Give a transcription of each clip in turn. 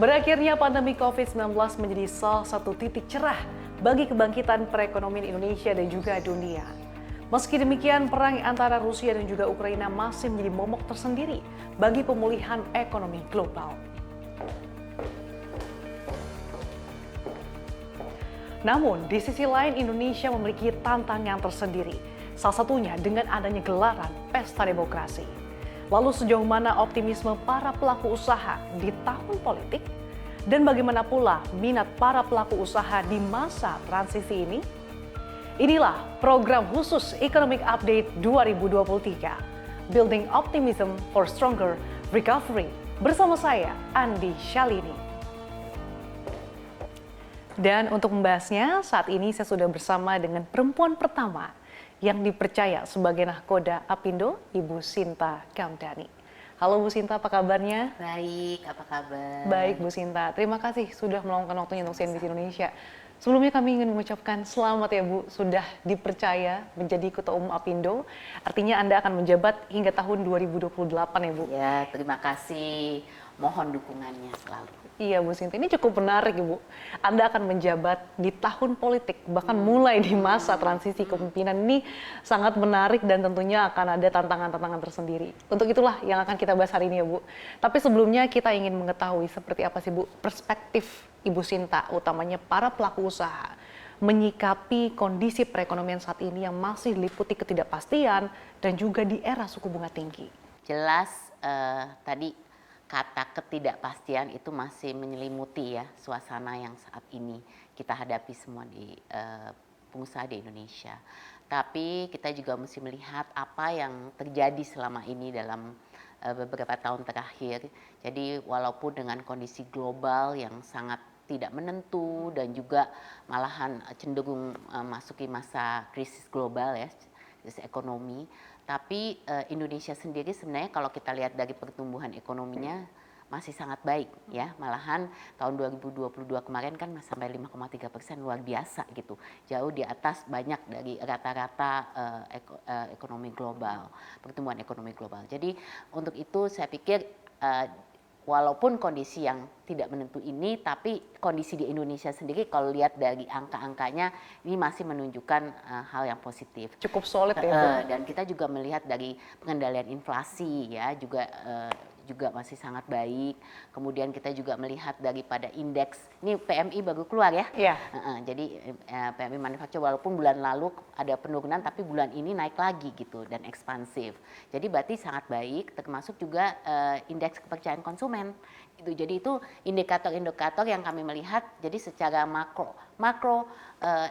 Berakhirnya pandemi COVID-19 menjadi salah satu titik cerah bagi kebangkitan perekonomian Indonesia dan juga dunia. Meski demikian, perang antara Rusia dan juga Ukraina masih menjadi momok tersendiri bagi pemulihan ekonomi global. Namun, di sisi lain Indonesia memiliki tantangan tersendiri, salah satunya dengan adanya gelaran Pesta Demokrasi. Lalu sejauh mana optimisme para pelaku usaha di tahun politik? Dan bagaimana pula minat para pelaku usaha di masa transisi ini? Inilah program khusus Economic Update 2023, Building Optimism for Stronger Recovery, bersama saya, Andi Shalini. Dan untuk membahasnya, saat ini saya sudah bersama dengan perempuan pertama yang dipercaya sebagai nahkoda Apindo, Ibu Sinta Kamdhani. Halo Bu Sinta, apa kabarnya? Baik, apa kabar? Baik Bu Sinta, terima kasih sudah meluangkan waktunya untuk CNBC Indonesia. Sebelumnya kami ingin mengucapkan selamat ya Bu, sudah dipercaya menjadi Ketua Umum Apindo. Artinya Anda akan menjabat hingga tahun 2028 ya Bu? Ya, terima kasih. Mohon dukungannya selalu. Iya Bu Sinta, ini cukup menarik Ibu. Anda akan menjabat di tahun politik, bahkan mulai di masa transisi kepemimpinan. Ini sangat menarik dan tentunya akan ada tantangan-tantangan tersendiri. Untuk itulah yang akan kita bahas hari ini ya Bu. Tapi sebelumnya kita ingin mengetahui seperti apa sih Bu perspektif Ibu Sinta, utamanya para pelaku usaha, menyikapi kondisi perekonomian saat ini yang masih diliputi ketidakpastian dan juga di era suku bunga tinggi. Jelas tadi kata ketidakpastian itu masih menyelimuti ya suasana yang saat ini kita hadapi semua di pengusaha di Indonesia. Tapi kita juga mesti melihat apa yang terjadi selama ini dalam beberapa tahun terakhir. Jadi walaupun dengan kondisi global yang sangat tidak menentu dan juga malahan cenderung masuki masa krisis global ya, krisis ekonomi. Tapi Indonesia sendiri sebenarnya kalau kita lihat dari pertumbuhan ekonominya masih sangat baik ya. Malahan tahun 2022 kemarin kan sampai 5,3%, luar biasa gitu. Jauh di atas banyak dari rata-rata ekonomi global, pertumbuhan ekonomi global. Jadi untuk itu saya pikir walaupun kondisi yang tidak menentu ini, tapi kondisi di Indonesia sendiri kalau lihat dari angka-angkanya ini masih menunjukkan hal yang positif. Cukup solid ya. Dan kita juga melihat dari pengendalian inflasi ya juga masih sangat baik. Kemudian kita juga melihat daripada indeks, ini PMI baru keluar ya. Iya. Jadi PMI manufaktur walaupun bulan lalu ada penurunan, tapi bulan ini naik lagi gitu dan ekspansif. Jadi berarti sangat baik, termasuk juga indeks kepercayaan konsumen. Gitu. Jadi itu indikator-indikator yang kami melihat. Jadi secara makro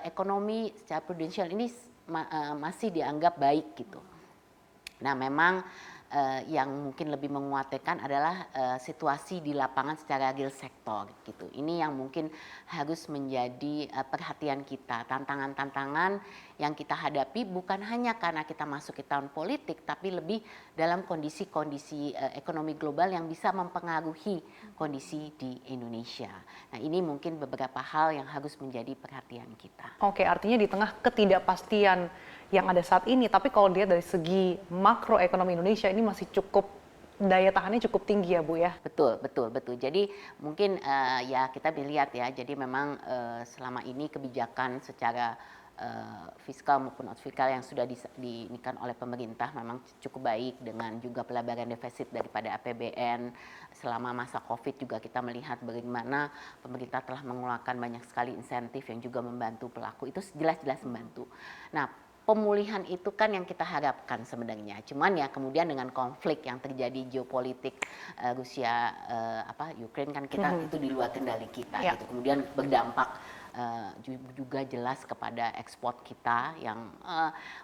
ekonomi, secara prudensial ini masih dianggap baik gitu. Nah memang yang mungkin lebih menguatkan adalah situasi di lapangan secara real sektor gitu. Ini yang mungkin harus menjadi perhatian kita. Tantangan-tantangan yang kita hadapi bukan hanya karena kita masuk ke tahun politik, tapi lebih dalam kondisi-kondisi ekonomi global yang bisa mempengaruhi kondisi di Indonesia. Nah ini mungkin beberapa hal yang harus menjadi perhatian kita. Oke, artinya di tengah ketidakpastian yang ada saat ini, tapi kalau dilihat dari segi makroekonomi Indonesia ini masih cukup, daya tahannya cukup tinggi ya Bu ya? Betul. Jadi mungkin ya kita lihat ya, jadi memang selama ini kebijakan secara fiskal maupun non fiskal yang sudah diinikan oleh pemerintah memang cukup baik, dengan juga pelebaran defisit daripada APBN. Selama masa COVID juga kita melihat bagaimana pemerintah telah mengeluarkan banyak sekali insentif yang juga membantu pelaku, itu jelas-jelas membantu. Nah pemulihan itu kan yang kita harapkan sebenarnya. Cuman ya kemudian dengan konflik yang terjadi geopolitik Rusia Ukraine kan kita itu di luar kendali kita gitu. Kemudian berdampak juga jelas kepada ekspor kita yang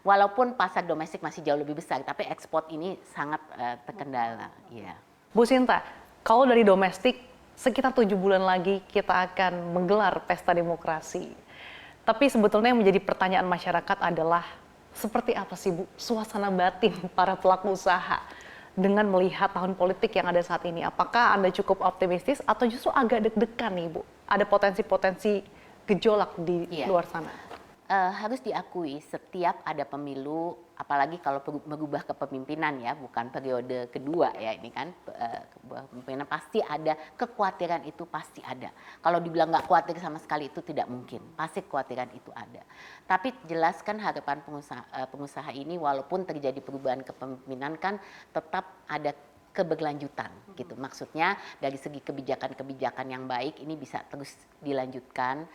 walaupun pasar domestik masih jauh lebih besar, tapi ekspor ini sangat terkendala. Ya. Bu Sinta, kalau dari domestik sekitar 7 bulan lagi kita akan menggelar Pesta Demokrasi. Tapi sebetulnya yang menjadi pertanyaan masyarakat adalah seperti apa sih Bu suasana batin para pelaku usaha dengan melihat tahun politik yang ada saat ini? Apakah Anda cukup optimistis atau justru agak deg-degan nih Bu? Ada potensi-potensi gejolak di luar sana? Harus diakui setiap ada pemilu apalagi kalau merubah kepemimpinan ya, bukan periode kedua ya ini kan, kepemimpinan pasti ada, kekhawatiran itu pasti ada. Kalau dibilang nggak khawatir sama sekali itu tidak mungkin, pasti kekhawatiran itu ada. Tapi jelaskan harapan pengusaha ini walaupun terjadi perubahan kepemimpinan kan tetap ada keberlanjutan gitu. Maksudnya dari segi kebijakan-kebijakan yang baik ini bisa terus dilanjutkan.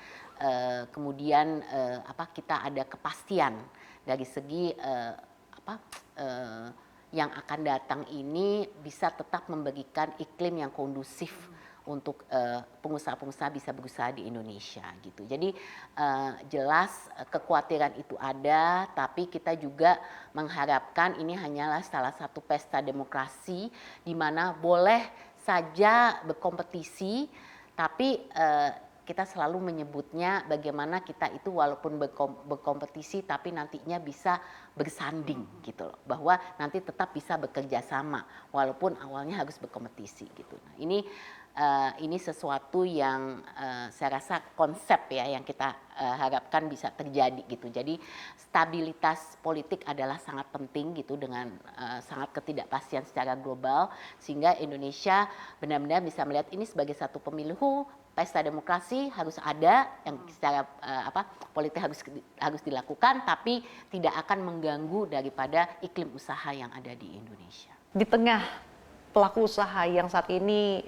Kemudian kita ada kepastian dari segi yang akan datang ini bisa tetap memberikan iklim yang kondusif untuk pengusaha-pengusaha bisa berusaha di Indonesia gitu. Jadi jelas kekhawatiran itu ada, tapi kita juga mengharapkan ini hanyalah salah satu pesta demokrasi di mana boleh saja berkompetisi, tapi kita selalu menyebutnya bagaimana kita itu walaupun berkompetisi tapi nantinya bisa bersanding gitu loh, bahwa nanti tetap bisa bekerja sama walaupun awalnya harus berkompetisi gitu. Nah, ini sesuatu yang saya rasa konsep ya yang kita harapkan bisa terjadi gitu. Jadi stabilitas politik adalah sangat penting gitu dengan sangat ketidakpastian secara global, sehingga Indonesia benar-benar bisa melihat ini sebagai satu pemilu pesta demokrasi harus ada yang secara politik harus dilakukan, tapi tidak akan mengganggu daripada iklim usaha yang ada di Indonesia. Di tengah pelaku usaha yang saat ini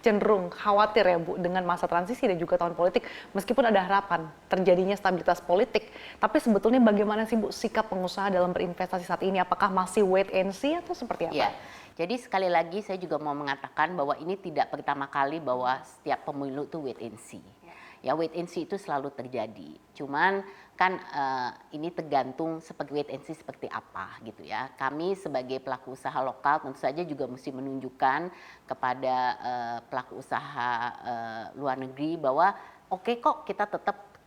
cenderung khawatir ya Bu dengan masa transisi dan juga tahun politik, meskipun ada harapan terjadinya stabilitas politik, tapi sebetulnya bagaimana sih Bu sikap pengusaha dalam berinvestasi saat ini? Apakah masih wait and see atau seperti apa? Ya. Jadi sekali lagi saya juga mau mengatakan bahwa ini tidak pertama kali bahwa setiap pemilu itu wait and see. Ya, wait and see itu selalu terjadi. Cuman kan ini tergantung wait and see seperti apa gitu ya. Kami sebagai pelaku usaha lokal tentu saja juga mesti menunjukkan kepada pelaku usaha luar negeri bahwa oke kok kita tetap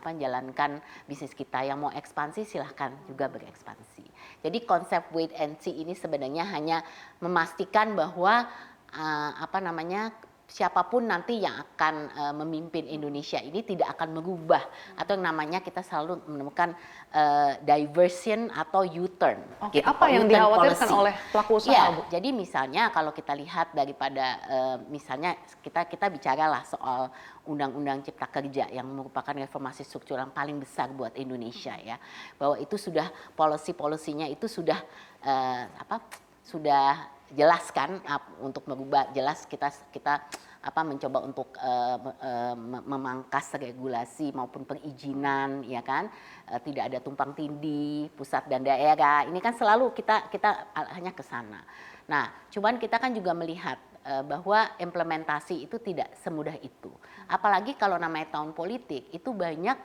menjalankan bisnis kita. Yang mau ekspansi silahkan juga berekspansi. Jadi konsep wait and see ini sebenarnya hanya memastikan bahwa siapapun nanti yang akan memimpin Indonesia ini tidak akan mengubah atau yang namanya kita selalu menemukan diversion atau U-turn. Oke, gitu. Apa yang dikhawatirkan oleh pelaku usaha, ya, Bu? Jadi misalnya kalau kita lihat daripada misalnya kita bicaralah soal Undang-Undang Cipta Kerja yang merupakan reformasi struktural yang paling besar buat Indonesia ya, bahwa itu sudah policy-policynya itu sudah sudah jelas kan untuk merubah, jelas kita mencoba untuk memangkas regulasi maupun perizinan ya kan, tidak ada tumpang tindih pusat dan daerah, ini kan selalu kita hanya ke sana. Nah, cuman kita kan juga melihat bahwa implementasi itu tidak semudah itu, apalagi kalau namanya tahun politik itu banyak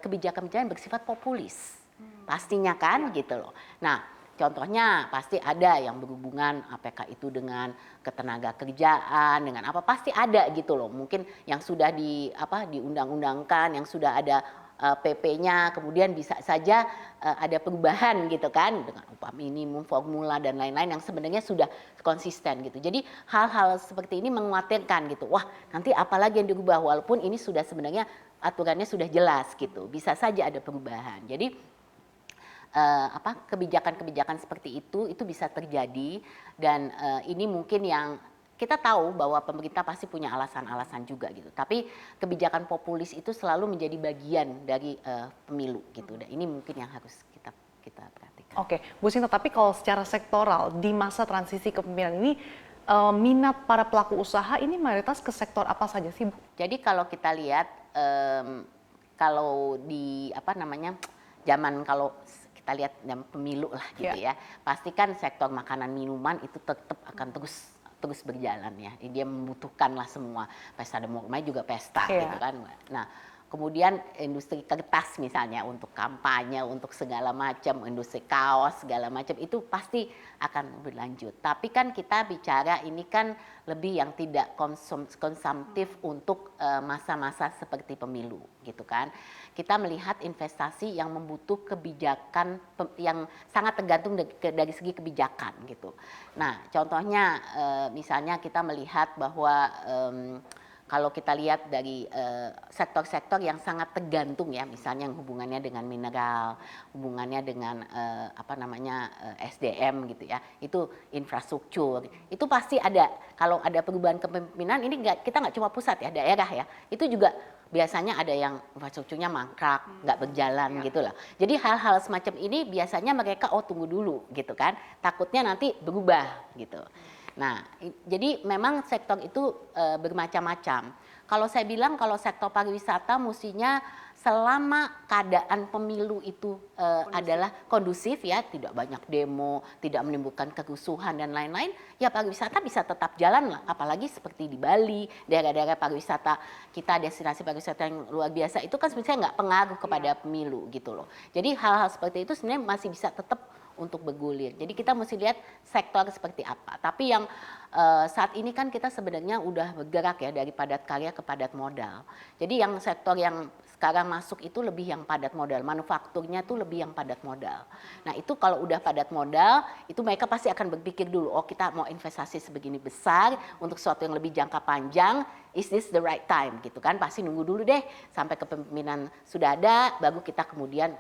kebijakan-kebijakan bersifat populis pastinya kan gitu loh. Nah, contohnya pasti ada yang berhubungan apakah itu dengan ketenaga kerjaan, dengan apa pasti ada gitu loh. Mungkin yang sudah diundang-undangkan, yang sudah ada PP-nya, kemudian bisa saja ada perubahan gitu kan dengan upah minimum, formula dan lain-lain yang sebenarnya sudah konsisten gitu. Jadi hal-hal seperti ini mengkhawatirkan gitu. Wah, nanti apalagi yang dirubah walaupun ini sudah sebenarnya aturannya sudah jelas gitu. Bisa saja ada perubahan. Jadi kebijakan-kebijakan seperti itu bisa terjadi dan ini mungkin yang kita tahu bahwa pemerintah pasti punya alasan-alasan juga gitu. Tapi kebijakan populis itu selalu menjadi bagian dari pemilu gitu. Dan ini mungkin yang harus kita perhatikan. Oke, Bu Sinta, tapi kalau secara sektoral di masa transisi kepemimpinan ini minat para pelaku usaha ini mayoritas ke sektor apa saja sih, Bu? Jadi kalau kita lihat kalau di zaman kalau kita lihat pemilu lah gitu ya, pastikan sektor makanan minuman itu tetap akan terus berjalan ya. Dia membutuhkan lah semua, pesta demokrasi juga pesta gitu kan. Nah, kemudian industri kertas misalnya untuk kampanye, untuk segala macam, industri kaos segala macam itu pasti akan berlanjut. Tapi kan kita bicara ini kan lebih yang tidak konsumtif untuk masa-masa seperti pemilu gitu kan. Kita melihat investasi yang membutuh kebijakan yang sangat tergantung dari segi kebijakan gitu. Nah, contohnya misalnya kita melihat bahwa kalau kita lihat dari sektor-sektor yang sangat tergantung ya, misalnya yang hubungannya dengan mineral, hubungannya dengan SDM gitu ya, itu infrastruktur, itu pasti ada. Kalau ada perubahan kepemimpinan ini kita nggak cuma pusat ya, daerah ya, itu juga biasanya ada yang infrastrukturnya mangkrak, nggak berjalan gitu lah. Jadi hal-hal semacam ini biasanya mereka tunggu dulu gitu kan, takutnya nanti berubah gitu. Nah, jadi memang sektor itu bermacam-macam. Kalau saya bilang kalau sektor pariwisata mestinya selama keadaan pemilu itu adalah kondusif ya, tidak banyak demo, tidak menimbulkan kerusuhan dan lain-lain, ya pariwisata bisa tetap jalan lah. Apalagi seperti di Bali, daerah-daerah pariwisata kita, destinasi pariwisata yang luar biasa itu kan sebenarnya nggak pengaruh kepada pemilu gitu loh. Jadi hal-hal seperti itu sebenarnya masih bisa tetap untuk bergulir. Jadi kita mesti lihat sektor seperti apa. Tapi yang saat ini kan kita sebenarnya udah bergerak ya dari padat karya ke padat modal. Jadi yang sektor yang sekarang masuk itu lebih yang padat modal, manufakturnya tuh lebih yang padat modal. Nah itu kalau udah padat modal, itu mereka pasti akan berpikir dulu, kita mau investasi sebegini besar untuk sesuatu yang lebih jangka panjang, is this the right time gitu kan? Pasti nunggu dulu deh sampai kepemimpinan sudah ada, baru kita kemudian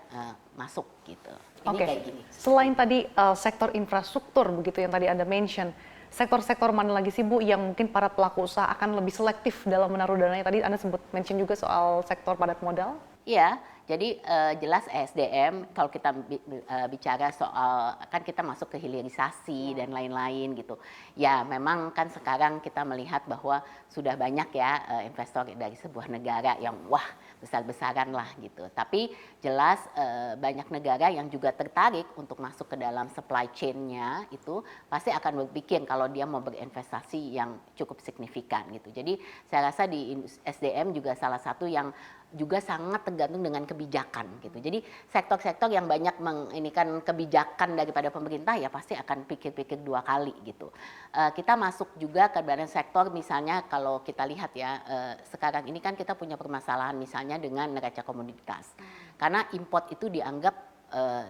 masuk gitu. Ini kayak gini. Selain tadi sektor infrastruktur begitu yang tadi Anda mention, sektor-sektor mana lagi sih Bu yang mungkin para pelaku usaha akan lebih selektif dalam menaruh dananya? Tadi Anda sempat mention juga soal sektor padat modal. Iya, jadi jelas SDM kalau kita bicara soal kan kita masuk ke hilirisasi dan lain-lain gitu. Ya memang kan sekarang kita melihat bahwa sudah banyak ya investor dari sebuah negara yang wah besar-besaran lah gitu. Tapi jelas banyak negara yang juga tertarik untuk masuk ke dalam supply chain-nya itu pasti akan berpikir kalau dia mau berinvestasi yang cukup signifikan gitu. Jadi saya rasa di SDM juga salah satu yang juga sangat tergantung dengan kebijakan gitu. Jadi sektor-sektor yang banyak menginikan kebijakan daripada pemerintah ya pasti akan pikir-pikir dua kali gitu. Kita masuk juga ke badan sektor misalnya kalau kita lihat ya sekarang ini kan kita punya permasalahan misalnya dengan neraca komoditas. Karena import itu dianggap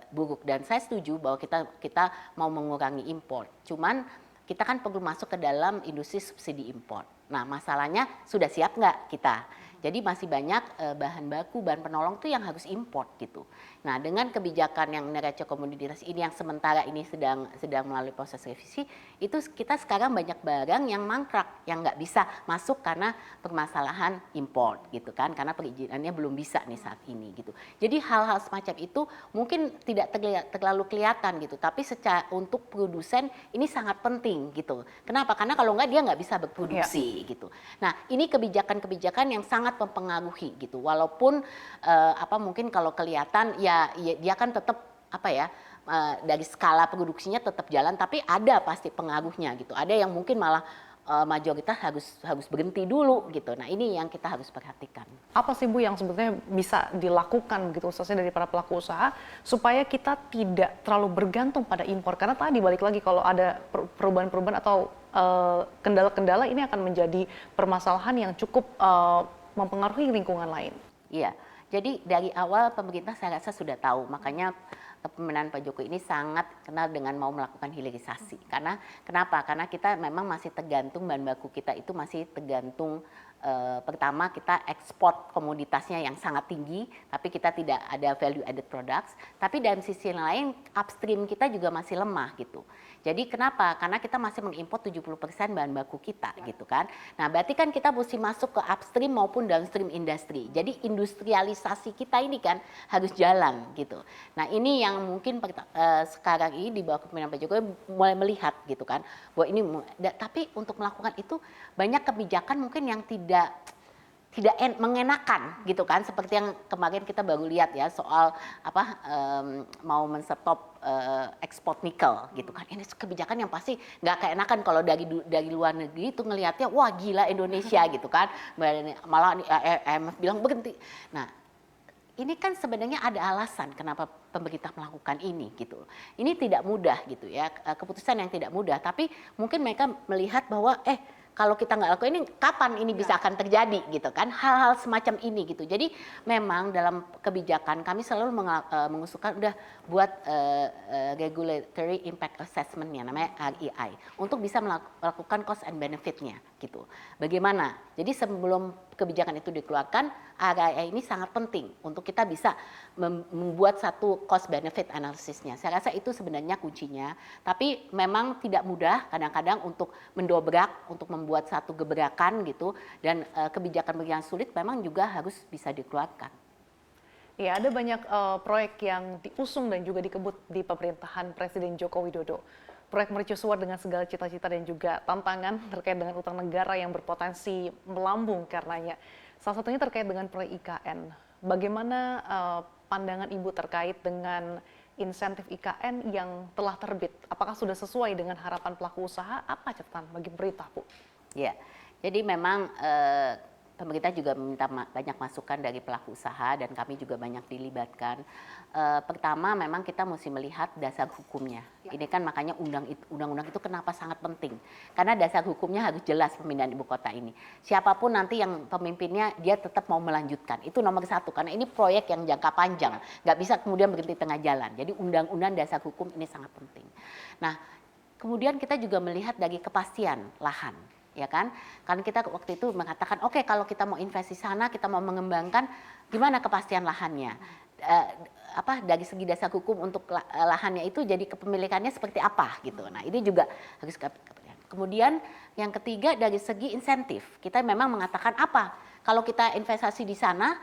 buruk dan saya setuju bahwa kita mau mengurangi import. Cuman kita kan perlu masuk ke dalam industri subsidi import. Nah masalahnya sudah siap nggak kita? Jadi masih banyak bahan baku, bahan penolong tuh yang harus import gitu. Nah dengan kebijakan yang neraca komoditas ini yang sementara ini sedang melalui proses revisi, itu kita sekarang banyak barang yang mangkrak, yang nggak bisa masuk karena permasalahan import gitu kan, karena perizinannya belum bisa nih saat ini gitu. Jadi hal-hal semacam itu mungkin tidak terlalu kelihatan gitu, tapi secara untuk produsen ini sangat penting gitu. Kenapa? Karena kalau nggak dia nggak bisa berproduksi gitu. Nah ini kebijakan-kebijakan yang sangat mempengaruhi gitu. Walaupun mungkin kalau kelihatan ya dia kan tetap dari skala produksinya tetap jalan, tapi ada pasti pengaruhnya gitu. Ada yang mungkin malah mayoritas harus berhenti dulu gitu. Nah ini yang kita harus perhatikan. Apa sih Bu yang sebetulnya bisa dilakukan gitu khususnya dari para pelaku usaha supaya kita tidak terlalu bergantung pada impor? Karena tadi balik lagi kalau ada perubahan-perubahan atau kendala-kendala ini akan menjadi permasalahan yang cukup mempengaruhi lingkungan lain. Iya, jadi dari awal pemerintah saya rasa sudah tahu, makanya kepemimpinan Pak Jokowi ini sangat kenal dengan mau melakukan hilirisasi. Karena kenapa? Karena kita memang masih tergantung bahan baku kita itu masih tergantung pertama kita ekspor komoditasnya yang sangat tinggi, tapi kita tidak ada value added products. Tapi dalam sisi lain upstream kita juga masih lemah gitu. Jadi kenapa? Karena kita masih mengimpor 70% bahan baku kita gitu kan. Nah berarti kan kita mesti masuk ke upstream maupun downstream industri. Jadi industrialisasi kita ini kan harus jalan gitu. Nah ini yang mungkin sekarang ini di bawah kepemimpinan Pak Jokowi mulai melihat gitu kan. Bahwa ini, tapi untuk melakukan itu banyak kebijakan mungkin yang tidak mengenakan gitu kan, seperti yang kemarin kita baru lihat ya soal mau menstop ekspor nikel gitu kan. Ini kebijakan yang pasti nggak keenakan kalau dari luar negeri itu ngelihatnya wah gila Indonesia gitu kan, malah IMF bilang berhenti. Nah ini kan sebenarnya ada alasan kenapa pemerintah melakukan ini gitu. Ini tidak mudah gitu ya, keputusan yang tidak mudah, tapi mungkin mereka melihat bahwa kalau kita nggak lakukan ini, kapan ini bisa akan terjadi gitu kan? Hal-hal semacam ini gitu. Jadi memang dalam kebijakan kami selalu mengusulkan udah buat regulatory impact assessment-nya, namanya REI, untuk bisa melakukan cost and benefit-nya gitu. Bagaimana? Jadi sebelum kebijakan itu dikeluarkan, REI ini sangat penting untuk kita bisa membuat satu cost benefit analysisnya. Saya rasa itu sebenarnya kuncinya, tapi memang tidak mudah kadang-kadang untuk mendobrak, untuk membuat satu gebrakan gitu, dan kebijakan yang sulit memang juga harus bisa dikeluarkan. Ya, ada banyak proyek yang diusung dan juga dikebut di pemerintahan Presiden Joko Widodo. Proyek mercusuar dengan segala cita-cita dan juga tantangan terkait dengan utang negara yang berpotensi melambung karenanya. Salah satunya terkait dengan proyek IKN. Bagaimana pandangan Ibu terkait dengan insentif IKN yang telah terbit? Apakah sudah sesuai dengan harapan pelaku usaha? Apa catatan bagi pemerintah, Bu? Ya, jadi memang pemerintah juga meminta banyak masukan dari pelaku usaha dan kami juga banyak dilibatkan. Pertama memang kita mesti melihat dasar hukumnya. Ini kan makanya undang-undang itu kenapa sangat penting. Karena dasar hukumnya harus jelas pemindahan ibu kota ini. Siapapun nanti yang pemimpinnya dia tetap mau melanjutkan. Itu nomor satu karena ini proyek yang jangka panjang. Nggak bisa kemudian berhenti tengah jalan. Jadi undang-undang dasar hukum ini sangat penting. Nah, kemudian kita juga melihat dari kepastian lahan. Ya kan kita waktu itu mengatakan oke, kalau kita mau investasi sana, kita mau mengembangkan, gimana kepastian lahannya, dari segi dasar hukum untuk lahannya itu jadi kepemilikannya seperti apa gitu. Nah ini juga harus kemudian yang ketiga dari segi insentif, kita memang mengatakan apa kalau kita investasi di sana,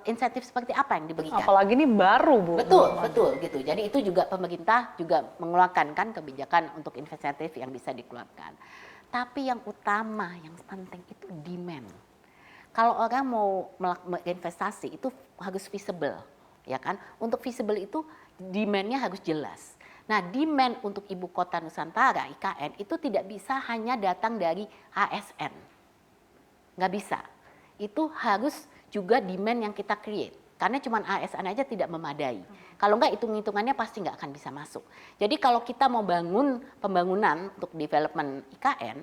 insentif seperti apa yang diberikan. Apalagi ini baru, Bu. Betul gitu. Jadi itu juga pemerintah juga mengeluarkan kan kebijakan untuk insentif yang bisa dikeluarkan. Tapi yang utama, yang penting itu demand. Kalau orang mau investasi itu harus visible, ya kan? Untuk visible itu demand-nya harus jelas. Nah, demand untuk ibu kota Nusantara IKN itu tidak bisa hanya datang dari ASN, nggak bisa. Itu harus juga demand yang kita create. Karena cuma ASN aja tidak memadai. Kalau enggak hitung-hitungannya pasti nggak akan bisa masuk. Jadi kalau kita mau bangun pembangunan untuk development IKN,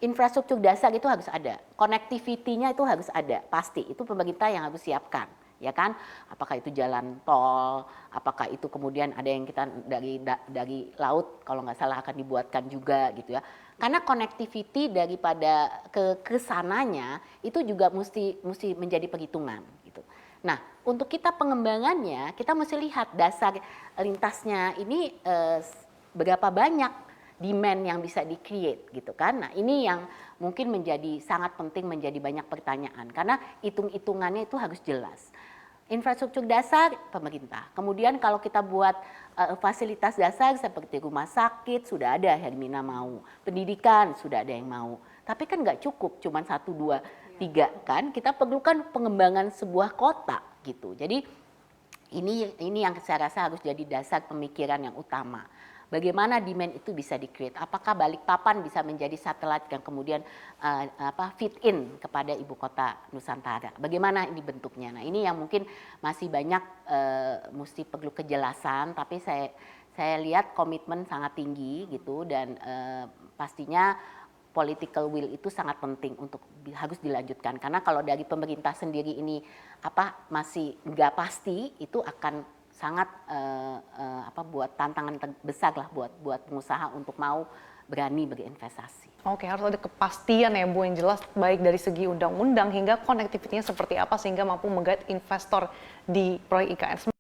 infrastruktur dasar itu harus ada. Connectivity-nya itu harus ada, pasti. Itu pemerintah yang harus siapkan. Ya kan? Apakah itu jalan tol, apakah itu kemudian ada yang kita dari laut, kalau nggak salah akan dibuatkan juga gitu ya. Karena connectivity daripada ke sananya itu juga mesti menjadi perhitungan gitu. Nah, untuk kita pengembangannya, kita mesti lihat dasar lintasnya ini berapa banyak demand yang bisa di-create gitu kan. Nah, ini yang mungkin menjadi sangat penting, menjadi banyak pertanyaan. Karena hitung-hitungannya itu harus jelas. Infrastruktur dasar pemerintah. Kemudian kalau kita buat fasilitas dasar seperti rumah sakit, sudah ada Hermina mau. Pendidikan, sudah ada yang mau. Tapi kan nggak cukup, cuma 1, 2, 3 kan. Kita perlukan pengembangan sebuah kota gitu. Jadi ini yang saya rasa harus jadi dasar pemikiran yang utama. Bagaimana demand itu bisa di-create? Apakah Balikpapan bisa menjadi satelit yang kemudian fit in kepada ibu kota Nusantara? Bagaimana ini bentuknya? Nah, ini yang mungkin masih banyak mesti perlu kejelasan, tapi saya lihat komitmen sangat tinggi gitu dan pastinya political will itu sangat penting untuk harus dilanjutkan. Karena kalau dari pemerintah sendiri ini masih nggak pasti, itu akan sangat buat tantangan besar lah buat pengusaha untuk mau berani berinvestasi. Oke, harus ada kepastian ya Bu yang jelas baik dari segi undang-undang hingga konektivitasnya seperti apa sehingga mampu menggait investor di proyek IKN.